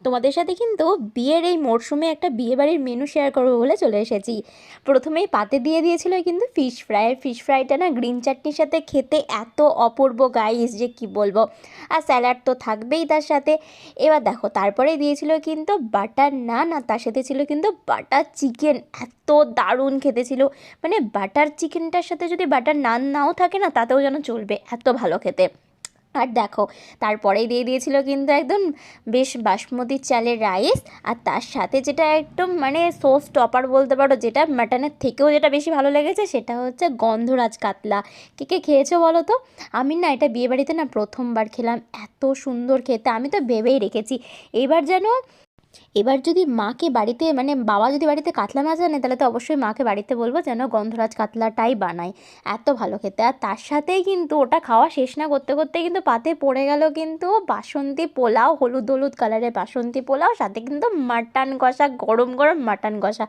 তোমাদের সাথে কিন্তু বিয়ের এই মরশুমে একটা বিয়েবাড়ির মেনু শেয়ার করবো বলে চলে এসেছি। প্রথমেই পাতে দিয়ে দিয়েছিল কিন্তু ফিশ ফ্রাইটা না গ্রিন চাটনির সাথে খেতে এত অপূর্ব গাইস যে কি বলবো। আর স্যালাড তো থাকবেই তার সাথে। এবার দেখো তারপরে দিয়েছিল কিন্তু বাটার নান, আর তার সাথে ছিল কিন্তু বাটার চিকেন। এত দারুণ খেতে ছিল, মানে বাটার চিকেনটার সাথে যদি বাটার নান নাও থাকে না তাতেও যেন চলবে, এত ভালো খেতে। আর দেখো তারপরেই দিয়ে দিয়েছিল কিন্তু একদম বেশ বাসমতি চালের রাইস, আর তার সাথে যেটা একদম মানে সোস টপার বলতে পারো, যেটা মাটনের থেকেও যেটা বেশি ভালো লেগেছে সেটা হচ্ছে গন্ধরাজ কাতলা। কে কে খেয়েছো বলো তো? আমি না এটা বিয়েবাড়িতে না প্রথমবার খেলাম, এত সুন্দর খেতে, আমি তো ভেবেই রেখেছি এবার যেন, এবার যদি মাকে বাড়িতে মানে বাবা যদি বাড়িতে কাতলা মাছ আনে তাহলে তো অবশ্যই মাকে বাড়িতে বলবো যেন গন্ধরাজ কাতলাটাই বানায়, এত ভালো খেতে। আর তার সাথেই কিন্তু ওটা খাওয়া শেষ না করতে করতে কিন্তু পাতে পড়ে গেল কিন্তু বাসন্তী পোলাও, হলুদ হলুদ কালারের বাসন্তী পোলাও, সাথে কিন্তু মাটন কষা, গরম গরম মাটন কষা।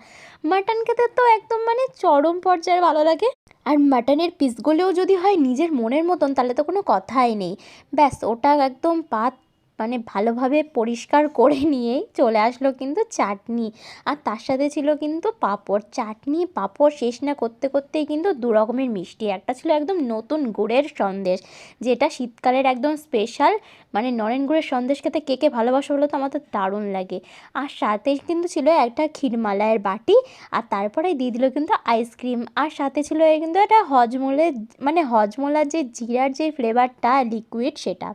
মাটন খেতে তো একদম মানে চরম পর্যায়ে ভালো লাগে। আর মাটনের পিসগুলোও যদি হয় নিজের মনের মতন তাহলে তো কোনো কথাই নেই। ব্যাস ওটা একদম পাত মানে ভালোভাবে পরিষ্কার করে নিয়েই চলে আসলো কিন্তু চাটনি, আর তার সাথে ছিল কিন্তু পাঁপড়। চাটনি পাঁপড় শেষ না করতে করতেই কিন্তু দু রকমের মিষ্টি, একটা ছিল একদম নতুন গুড়ের সন্দেশ, যেটা শীতকালের একদম স্পেশাল, মানে নরেন গুড়ের সন্দেশ খেতে কে কে ভালোবাসো বলো তো, আমার তো দারুণ লাগে। আর সাথে কিন্তু ছিল একটা ক্ষীরমালাইয়ের বাটি, আর তারপরে দিয়ে দিল কিন্তু আইসক্রিম, আর সাথে ছিল কিন্তু একটা হজমোলের মানে হজমোলার যে জিরার যে ফ্লেভারটা লিকুইড সেটা।